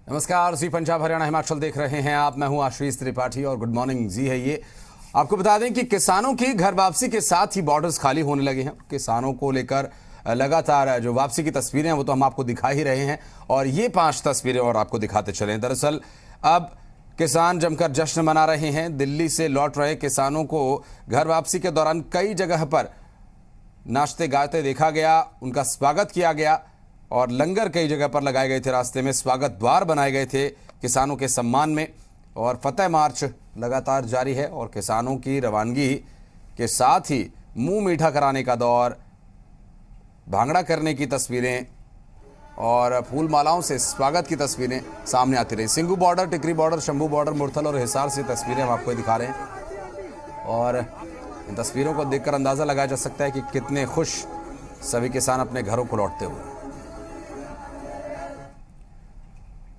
नमस्कार, जी पंजाब हरियाणा हिमाचल देख रहे हैं आप। मैं हूं आशीष त्रिपाठी और गुड मॉर्निंग जी है ये। आपको बता दें कि किसानों की घर वापसी के साथ ही बॉर्डर्स खाली होने लगे हैं। किसानों को लेकर लगातार जो वापसी की तस्वीरें हैं वो तो हम आपको दिखा ही रहे हैं, और ये 5 तस्वीरें और आपको दिखाते चलें। दरअसल अब किसान जमकर जश्न मना रहे हैं। दिल्ली से लौट रहे किसानों को घर वापसी के दौरान कई जगह पर नाचते गाते देखा गया, उनका स्वागत किया गया और लंगर कई जगह पर लगाए गए थे। रास्ते में स्वागत द्वार बनाए गए थे किसानों के सम्मान में, और फतेह मार्च लगातार जारी है। और किसानों की रवानगी के साथ ही मुंह मीठा कराने का दौर, भांगड़ा करने की तस्वीरें और फूल मालाओं से स्वागत की तस्वीरें सामने आती रही। सिंघू बॉर्डर, टिकरी बॉर्डर, शंभू बॉर्डर, मुरथल और हिसार से तस्वीरें हम आपको दिखा रहे हैं। और इन तस्वीरों को देखकर अंदाजा लगाया जा सकता है कि कितने खुश सभी किसान अपने घरों को लौटते हुए।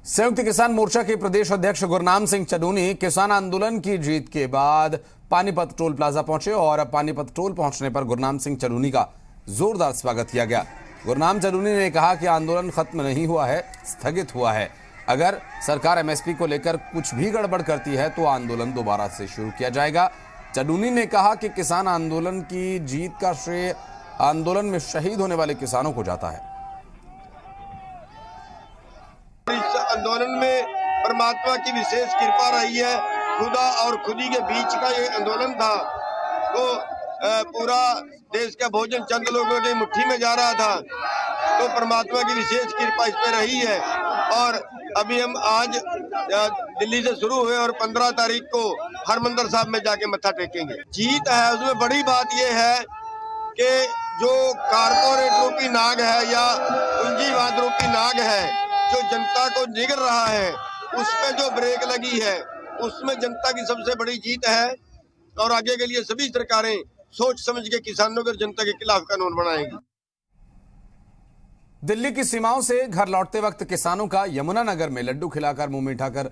संयुक्त किसान मोर्चा के प्रदेश अध्यक्ष गुरनाम सिंह चडूनी किसान आंदोलन की जीत के बाद पानीपत टोल प्लाजा पहुंचे, और पानीपत टोल पहुंचने पर गुरनाम सिंह चडूनी का जोरदार स्वागत किया गया। गुरनाम चडूनी ने कहा कि आंदोलन खत्म नहीं हुआ है, स्थगित हुआ है। अगर सरकार एमएसपी को लेकर कुछ भी गड़बड़ करती है तो आंदोलन दोबारा से शुरू किया जाएगा। चडूनी ने कहा कि किसान आंदोलन की जीत का श्रेय आंदोलन में शहीद होने वाले किसानों को जाता है। इस आंदोलन में परमात्मा की विशेष कृपा रही है। खुदा और खुदी के बीच का ये आंदोलन था, तो पूरा देश का भोजन चंद लोगों की मुट्ठी में जा रहा था, तो परमात्मा की विशेष कृपा इस पे रही है। और अभी हम आज दिल्ली से शुरू हुए और 15 तारीख को हरमंदिर साहब में जाके मत्था टेकेंगे। जीत है, उसमें बड़ी बात यह है कि जो कारपोरेट रूपी नाग है या पूंजीवाद रूपी नाग है, जो जनता को निगल रहा है, उसमें जो ब्रेक लगी है, उसमें जनता की सबसे बड़ी जीत है। और आगे के लिए सभी सरकारें सोच समझ के किसानों और जनता के खिलाफ कानून बनाएंगी। दिल्ली की सीमाओं से घर लौटते वक्त किसानों का यमुनानगर में लड्डू खिलाकर, मुंह मीठा कर,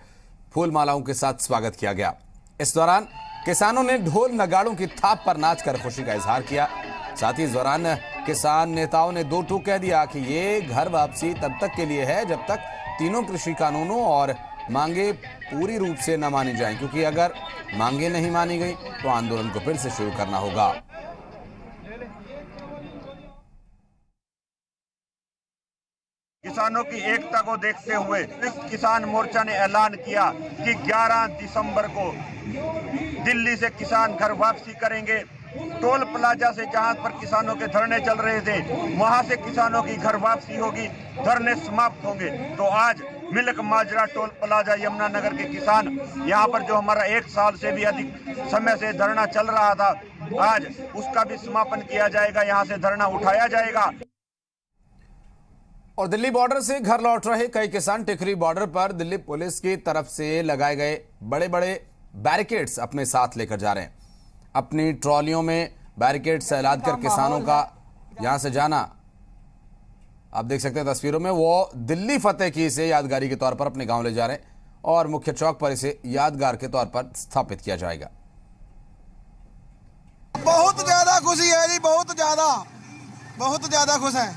फूल मालाओं के साथ स्वागत किया गया। इस दौरान किसानों ने ढोल नगाड़ों की थाप पर नाचकर खुशी का इजहार किया। साथ ही इस दौरान किसान नेताओं ने 2 टूक कह दिया कि ये घर वापसी तब तक के लिए है जब तक तीनों कृषि कानूनों और मांगे पूरी रूप से न मानी जाएं, क्योंकि अगर मांगे नहीं मानी गई तो आंदोलन को फिर से शुरू करना होगा। किसानों की एकता को देखते हुए किसान मोर्चा ने ऐलान किया कि 11 दिसंबर को दिल्ली से किसान घर वापसी करेंगे। टोल प्लाजा से जहां पर किसानों के धरने चल रहे थे, वहां से किसानों की घर वापसी होगी, धरने समाप्त होंगे। तो आज मिल्क माजरा टोल प्लाजा यमुनानगर के किसान यहां पर जो हमारा 1 साल से भी अधिक समय से धरना चल रहा था, आज उसका भी समापन किया जाएगा, यहां से धरना उठाया जाएगा। और दिल्ली बॉर्डर से घर लौट रहे कई किसान टिकरी बॉर्डर पर दिल्ली पुलिस की तरफ से लगाए गए बड़े बड़े बैरिकेड्स अपने साथ लेकर जा रहे हैं। अपनी ट्रॉलियों में बैरिकेड्स लाद कर किसानों का यहां से जाना आप देख सकते हैं तस्वीरों में। वो दिल्ली फतेह की इसे यादगारी के तौर पर अपने गांव ले जा रहे हैं, और मुख्य चौक पर इसे यादगार के तौर पर स्थापित किया जाएगा। बहुत ज्यादा खुशी है जी, बहुत ज्यादा खुश है।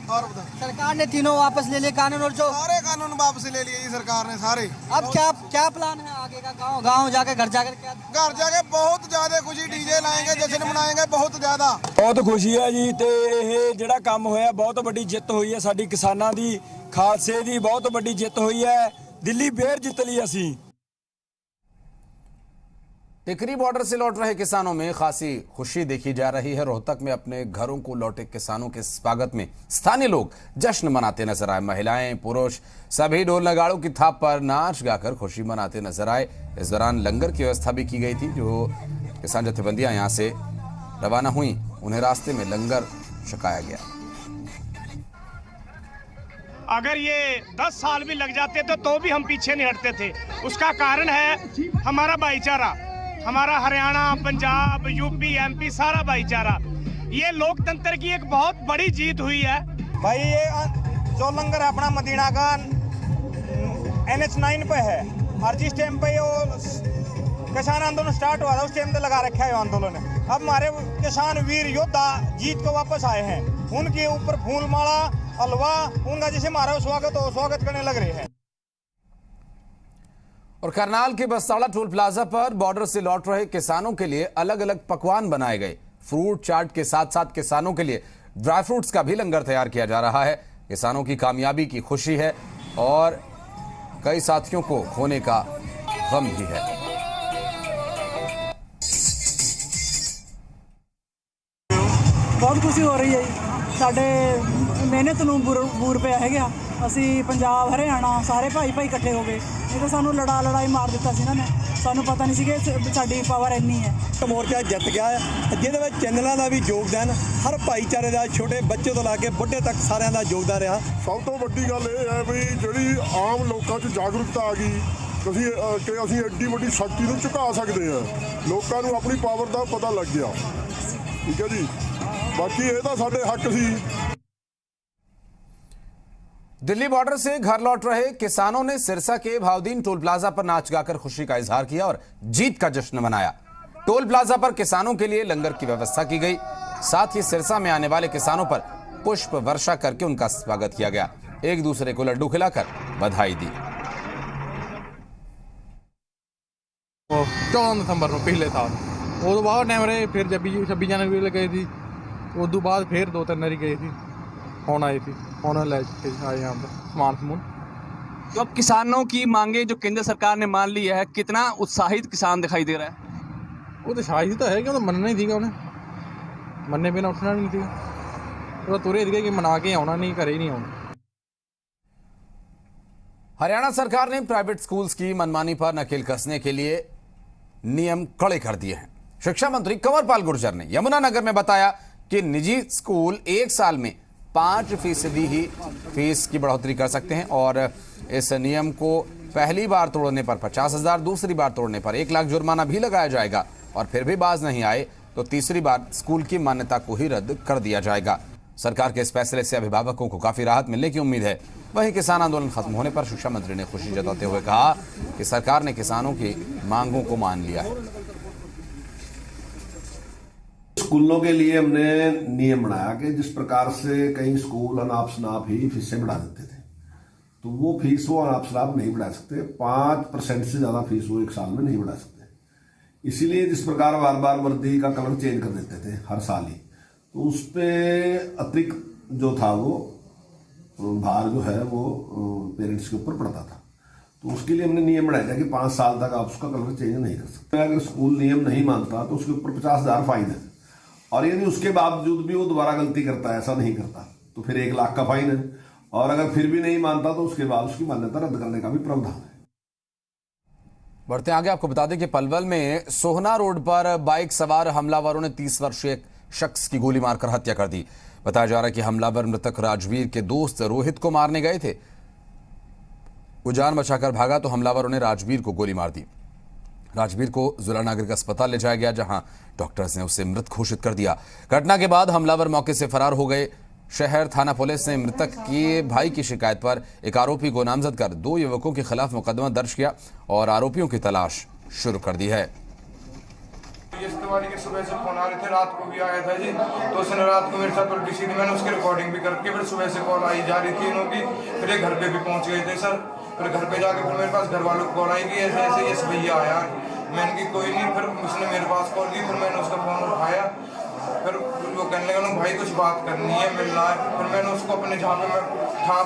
और सरकार ने तीनों वापस ले लिए कानून, और जो सारे कानून वापस ले लिए जी सरकार ने सारे। अब क्या प्लान है आगे का? गांव जाके घर जाकर घर जाके बहुत ज्यादा खुशी, डीजे लाएंगे, जश्न मनाएंगे, बहुत खुशी है जी। ਤੇ ਇਹ ਜਿਹੜਾ ਕੰਮ ਹੋਇਆ ਬਹੁਤ ਵੱਡੀ ਜਿੱਤ ਹੋਈ ਹੈ ਸਾਡੀ ਕਿਸਾਨਾਂ ਦੀ, ਖਾਲਸੇ ਦੀ ਬਹੁਤ ਵੱਡੀ ਜਿੱਤ ਹੋਈ ਹੈ। ਦਿੱਲੀ ਫੇਰ ਜਿੱਤ ਲਈ ਅਸੀਂ। टिकरी बॉर्डर से लौट रहे किसानों में खासी खुशी देखी जा रही है। रोहतक में अपने घरों को लौटे किसानों के स्वागत में स्थानीय लोग जश्न मनाते नजर आए। महिलाएं, पुरुष सभी ढोल नगाड़ों की थाप पर नाच गाकर खुशी मनाते नजर आए। इस दौरान लंगर की व्यवस्था भी की गई थी। जो किसान जथेबंदियां यहां से रवाना हुई, उन्हें रास्ते में लंगर छकाया गया। अगर ये 10 साल भी लग जाते तो भी हम पीछे नहीं हटते थे। उसका कारण है हमारा भाईचारा, हमारा हरियाणा, पंजाब, यूपी, एमपी सारा भाईचारा। ये लोकतंत्र की एक बहुत बड़ी जीत हुई है भाई। ये जो लंगर है अपना मदीना का NH9 पे है, और जिस टाइम पे ये किसान आंदोलन स्टार्ट हुआ था उस टाइम पे लगा रखा है आंदोलन। अब हमारे किसान वीर योद्धा जीत को वापस आए हैं, उनके ऊपर फूल माला, हलवा, उनका जैसे हमारा स्वागत करने लग रहे हैं। और करनाल के बस्ताड़ा टोल प्लाजा पर बॉर्डर से लौट रहे किसानों के लिए अलग अलग पकवान बनाए गए। फ्रूट चाट के साथ साथ किसानों के लिए ड्राई फ्रूट्स का भी लंगर तैयार किया जा रहा है। किसानों की कामयाबी की खुशी है और कई साथियों को खोने का गम भी है। बहुत खुशी हो रही है ਸਾਡੇ ਮਿਹਨਤ ਨੂੰ ਬੂਰ ਪਿਆ ਹੈਗਾ। ਅਸੀਂ ਪੰਜਾਬ ਹਰਿਆਣਾ ਸਾਰੇ ਭਾਈ ਇਕੱਠੇ ਹੋ ਗਏ, ਨਹੀਂ ਤਾਂ ਸਾਨੂੰ ਲੜਾਈ ਮਾਰ ਦਿੱਤਾ ਸੀ ਇਹਨਾਂ ਨੇ। ਸਾਨੂੰ ਪਤਾ ਨਹੀਂ ਸੀ ਕਿ ਸਾਡੀ ਪਾਵਰ ਇੰਨੀ ਹੈ। ਮੋਰਚਾ ਜਿੱਤ ਗਿਆ ਹੈ, ਜਿਹਦੇ ਵਿੱਚ ਚੈਨਲਾਂ ਦਾ ਵੀ ਯੋਗਦਾਨ, ਹਰ ਭਾਈਚਾਰੇ ਦਾ, ਛੋਟੇ ਬੱਚੇ ਤੋਂ ਲਾ ਕੇ ਬੁੱਢੇ ਤੱਕ ਸਾਰਿਆਂ ਦਾ ਯੋਗਦਾਨ ਰਿਹਾ। ਸਭ ਤੋਂ ਵੱਡੀ ਗੱਲ ਇਹ ਹੈ ਵੀ ਜਿਹੜੀ ਆਮ ਲੋਕਾਂ 'ਚ ਜਾਗਰੂਕਤਾ ਆ ਗਈ ਕਿ ਅਸੀਂ ਐਡੀ ਵੱਡੀ ਸ਼ਕਤੀ ਨੂੰ ਝੁਕਾ ਸਕਦੇ ਹਾਂ। ਲੋਕਾਂ ਨੂੰ ਆਪਣੀ ਪਾਵਰ ਦਾ ਪਤਾ ਲੱਗ ਗਿਆ। ਠੀਕ ਹੈ ਜੀ, बाकी ये तो साडे हक सी। दिल्ली बॉर्डर से घर लौट रहे किसानों ने सिरसा के भावदीन टोल प्लाजा पर नाच गाकर खुशी का इजहार किया और जीत का जश्न मनाया। टोल प्लाजा पर किसानों के लिए लंगर की व्यवस्था की गई। साथ ही सिरसा में आने वाले किसानों पर पुष्प वर्षा करके उनका स्वागत किया गया। एक दूसरे को लड्डू खिलाकर बधाई दी। 14 दिसंबर को पिछले साल उस बाद टाइम रहे, फिर 26 जनवरी गए थी, उस बाद फिर 2-3 बारी गए थी, हुण आए थी, हुण ले आए यहाँ पर समान समून। तो अब किसानों की मांगे जो केंद्र सरकार ने मान ली है, कितना उत्साहित किसान दिखाई दे रहा है? वो तो उत्साहित तो है कि मनना ही थी, उन्हें मनने बिना उठना नहीं थी। वो तुरे थे कि मना के आना नहीं, घरे ही नहीं आना। हरियाणा सरकार ने प्राइवेट स्कूल्स की मनमानी पर नकेल कसने के लिए नियम कड़े कर दिए हैं। शिक्षा मंत्री कंवरपाल गुर्जर ने यमुनानगर में बताया कि निजी स्कूल 1 साल में 5% ही फीस की बढ़ोतरी कर सकते हैं और इस नियम को पहली बार तोड़ने पर 50,000, दूसरी बार तोड़ने पर 1 लाख जुर्माना भी लगाया जाएगा और फिर भी बाज नहीं आए तो तीसरी बार स्कूल की मान्यता को ही रद्द कर दिया जाएगा। सरकार के इस फैसले से अभिभावकों को काफी राहत मिलने की उम्मीद है। वहीं किसान आंदोलन खत्म होने पर शिक्षा मंत्री ने खुशी जताते हुए कहा कि सरकार ने किसानों की मांगों को मान लिया है। स्कूलों के लिए हमने नियम बनाया कि जिस प्रकार से कई स्कूल अनाप शनाप ही फीसें बढ़ा देते थे, तो वो फीस वो अनाप शनाप नहीं बढ़ा सकते। 5% से ज्यादा फीस वो 1 साल में नहीं बढ़ा सकते। इसीलिए जिस प्रकार बार बार वर्दी का कलर चेंज कर देते थे हर साल ही, तो उस पर अतिरिक्त जो था वो भार जो है वो पेरेंट्स के ऊपर पड़ता था। तो उसके लिए हमने नियम बनाया कि 5 साल तक आप उसका कलर चेंज नहीं कर सकते। अगर स्कूल नियम नहीं मानता तो उसके ऊपर 50,000 फाइन है, और यदि उसके बावजूद भी वो दोबारा गलती करता है, ऐसा नहीं करता, तो फिर 1 लाख का फाइन है, और अगर फिर भी नहीं मानता तो उसके बाद उसकी मान्यता रद्द करने का भी प्रावधान है। बढ़ते आगे आपको बता दें कि पलवल में सोहना रोड पर बाइक सवार हमलावरों ने 30 वर्षीय शख्स की गोली मारकर हत्या कर दी। बताया जा रहा है कि हमलावर मृतक राजवीर के दोस्त रोहित को मारने गए थे। वो जान बचाकर भागा तो हमलावरों ने राजवीर को गोली मार दी। राजवीर को जिला नागरिक अस्पताल ले जाया गया, जहां डॉक्टर्स ने उसे मृत घोषित कर दिया। घटना के बाद हमलावर मौके से फरार हो गए। शहर थाना पुलिस ने मृतक के भाई की शिकायत पर एक आरोपी को नामजद कर 2 युवकों के खिलाफ मुकदमा दर्ज किया और आरोपियों की तलाश शुरू कर दी है। के सुबह से फोन आ रहे थे, रात को भी आया था जी, तो उसने रात को मेरे साथ उल्टी सीधी, मैंने उसकी रिकॉर्डिंग भी करके फिर सुबह से कॉल आई जा रही थी इनों की। फिर ये घर पे भी पहुंच गए थे सर। फिर घर पे जाके फिर मेरे पास घर वालों को कॉल आई कि ऐसे ऐसे यस भैया आया। मैंने की कोई नहीं, फिर उसने मेरे पास कॉल की, फिर मैंने उसका फोन उठाया। फिर वो कहने लगा भाई कुछ बात करनी है, मिलना है। फिर मैंने उसको अपने जहाँ पे मैं था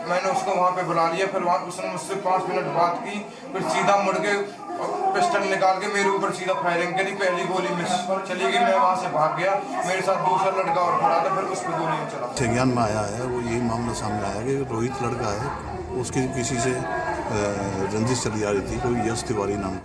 मैंने उसको वहाँ पे बुला लिया। फिर वहाँ उसने मुझसे 5 मिनट बात की, फिर सीधा मुड़ के पिस्टल निकाल के मेरे ऊपर सीधा फायरिंग करी। पहली गोली मिस चली गई, मैं वहाँ से भाग गया। मेरे साथ दूसरा लड़का और खड़ा था, फिर उस पर गोली चला। ज्ञान में आया है वो यही मामला सामने आया कि रोहित लड़का है, उसकी किसी से रंजिश चली आ रही थी, कोई यश तिवारी नाम।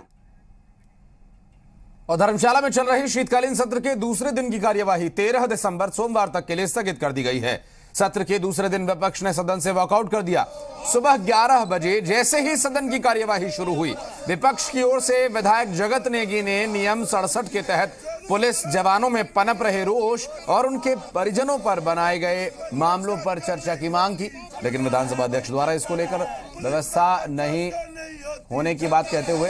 और धर्मशाला में चल रही शीतकालीन सत्र के दूसरे दिन की कार्यवाही 13 दिसंबर सोमवार तक के लिए स्थगित कर दी गई है। सत्र के दूसरे दिन विपक्ष ने सदन से वॉकआउट कर दिया। सुबह 11 बजे जैसे ही सदन की कार्यवाही शुरू हुई, विपक्ष की ओर से विधायक जगत नेगी ने नियम 67 के तहत पुलिस जवानों में पनप रहे रोष और उनके परिजनों पर बनाए गए मामलों पर चर्चा की मांग की, लेकिन विधानसभा अध्यक्ष द्वारा इसको लेकर व्यवस्था नहीं होने की बात कहते हुए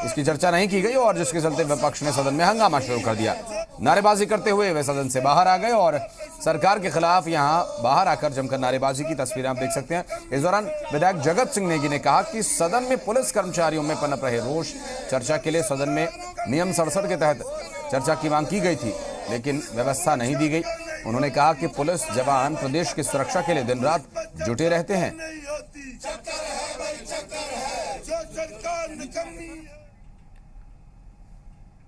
इसकी चर्चा नहीं की गई और जिसके चलते विपक्ष ने सदन में हंगामा शुरू कर दिया। नारेबाजी करते हुए वे सदन से बाहर आ गए और सरकार के खिलाफ यहां बाहर आकर जमकर नारेबाजी की तस्वीरें आप देख सकते हैं। इस दौरान विधायक जगत सिंह नेगी ने कहा कि सदन में पुलिस कर्मचारियों में पनप रहे रोष। चर्चा के लिए सदन में नियम 67 के तहत चर्चा की मांग की गई थी, लेकिन व्यवस्था नहीं दी गई। उन्होंने कहा कि पुलिस जवान प्रदेश की सुरक्षा के लिए दिन रात जुटे रहते हैं।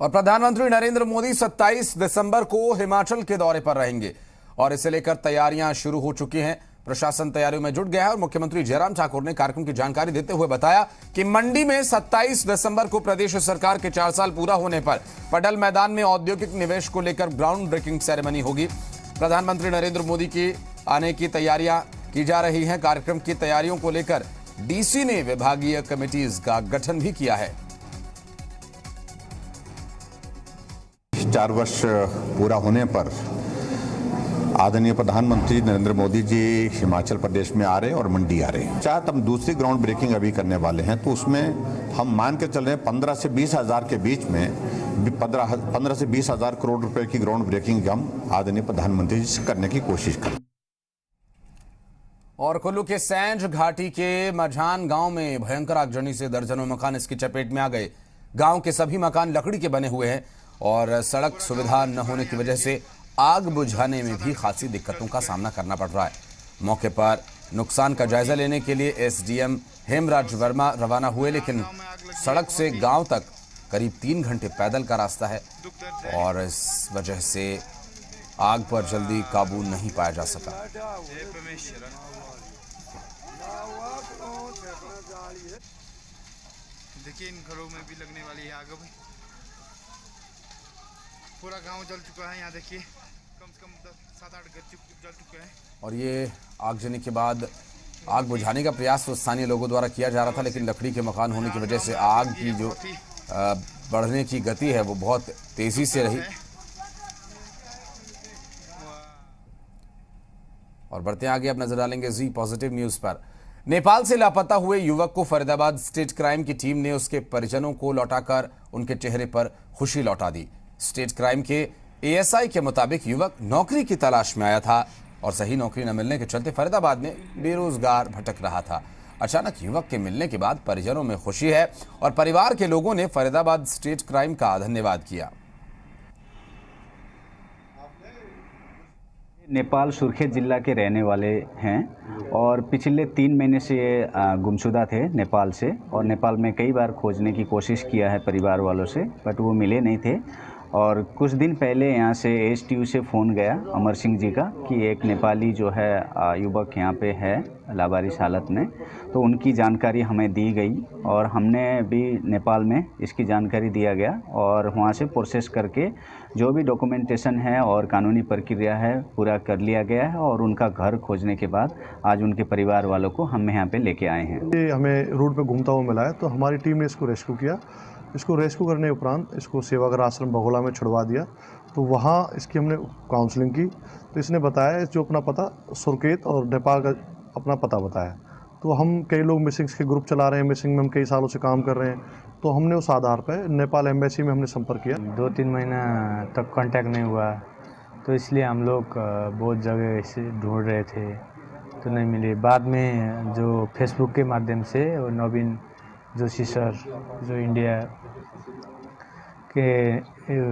और प्रधानमंत्री नरेंद्र मोदी 27 दिसंबर को हिमाचल के दौरे पर रहेंगे और इसे लेकर तैयारियां शुरू हो चुकी हैं। प्रशासन तैयारियों में जुट गया है और मुख्यमंत्री जयराम ठाकुर ने कार्यक्रम की जानकारी देते हुए बताया कि मंडी में 27 दिसंबर को प्रदेश सरकार के 4 साल पूरा होने पर पडल मैदान में औद्योगिक निवेश को लेकर ग्राउंड ब्रेकिंग सेरेमनी होगी। प्रधानमंत्री नरेंद्र मोदी के आने की तैयारियां की जा रही हैं। कार्यक्रम की तैयारियों को लेकर डीसी ने विभागीय कमेटीज का गठन भी किया है। 4 वर्ष पूरा होने पर आदरणीय प्रधानमंत्री नरेंद्र मोदी जी हिमाचल प्रदेश में आ रहे हैं और मंडी आ रहे हैं। चाहे हम दूसरी ग्राउंड ब्रेकिंग अभी करने वाले हैं तो उसमें हम मान के चल रहे हैं 15 से 20 हज़ार के बीच में 15 से 20 हज़ार करोड़ रुपए की ग्राउंड ब्रेकिंग हम आदरणीय प्रधानमंत्री जी से करने की कोशिश करें। और कुल्लू के सैंज घाटी के मझान गांव में भयंकर आगजनी से दर्जनों मकान इसकी चपेट में आ गए। गांव के सभी मकान लकड़ी के बने हुए हैं और सड़क सुविधा न होने की वजह से आग बुझाने में भी खासी दिक्कतों का सामना करना पड़ रहा है। मौके पर नुकसान का जायजा लेने के लिए एसडीएम हेमराज वर्मा रवाना हुए, लेकिन सड़क से गांव तक करीब 3 घंटे पैदल का रास्ता है और इस वजह से आग पर जल्दी काबू नहीं पाया जा सका। देखिए इन घरों में भी लगने वाली है आग। पूरा गांव जल चुका है। यहाँ देखिए कम से कम 7-8 घर जल चुके हैं। और ये आगजनी के बाद आग बुझाने का प्रयास तो स्थानीय लोगों द्वारा किया जा रहा था, लेकिन लकड़ी के मकान होने की वजह से आग की जो बढ़ने की गति है वो बहुत तेजी से रही। और बढ़ते आगे अब नजर डालेंगे जी पॉजिटिव न्यूज पर। नेपाल से लापता हुए युवक को फरीदाबाद स्टेट क्राइम की टीम ने उसके परिजनों को लौटाकर उनके चेहरे पर खुशी लौटा दी। स्टेट क्राइम के एएसआई के मुताबिक युवक नौकरी की तलाश में आया था और सही नौकरी न मिलने के चलते फरीदाबाद में बेरोजगार भटक रहा था। अचानक युवक के मिलने के बाद परिजनों में खुशी है और परिवार के लोगों ने फरीदाबाद स्टेट क्राइम का धन्यवाद किया। नेपाल सुर्खेत जिला के रहने वाले हैं और पिछले 3 महीने से ये गुमशुदा थे नेपाल से, और नेपाल में कई बार खोजने की कोशिश किया है परिवार वालों से, बट वो मिले नहीं थे। और कुछ दिन पहले यहाँ से एसटीयू से फ़ोन गया अमर सिंह जी का कि एक नेपाली जो है युवक यहाँ पे है लावारिस हालत में, तो उनकी जानकारी हमें दी गई और हमने भी नेपाल में इसकी जानकारी दिया गया और वहाँ से प्रोसेस करके जो भी डॉक्यूमेंटेशन है और कानूनी प्रक्रिया है पूरा कर लिया गया है और उनका घर खोजने के बाद आज उनके परिवार वालों को हम यहाँ पे लेके आए हैं। ये हमें रोड पे घूमता हुआ मिला है तो हमारी टीम ने इसको रेस्क्यू किया। इसको रेस्क्यू करने के उपरांत इसको सेवाग्र आश्रम बघोला में छुड़वा दिया, तो वहाँ इसकी हमने काउंसलिंग की तो इसने बताया जो अपना पता सुर्खेत और नेपाल का अपना पता बताया। तो हम कई लोग मिसिंग्स के ग्रुप चला रहे हैं, मिसिंग में हम कई सालों से काम कर रहे हैं, तो हमने उस आधार पर नेपाल एम्बेसी में हमने संपर्क किया। 2-3 महीना तक कांटेक्ट नहीं हुआ, तो इसलिए हम लोग बहुत जगह से ढूंढ रहे थे तो नहीं मिले। बाद में जो फेसबुक के माध्यम से और नवीन जोशी सर जो इंडिया के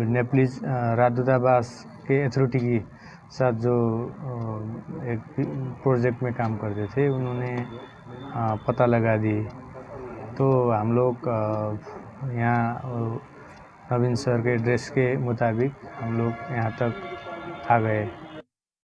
नेपालीज राजदूतावास के अथॉरिटी के साथ जो एक प्रोजेक्ट में काम करते थे, उन्होंने पता लगा दी। तो हम लोग यहाँ नवीन सर के एड्रेस के मुताबिक हम लोग यहाँ तक आ गए।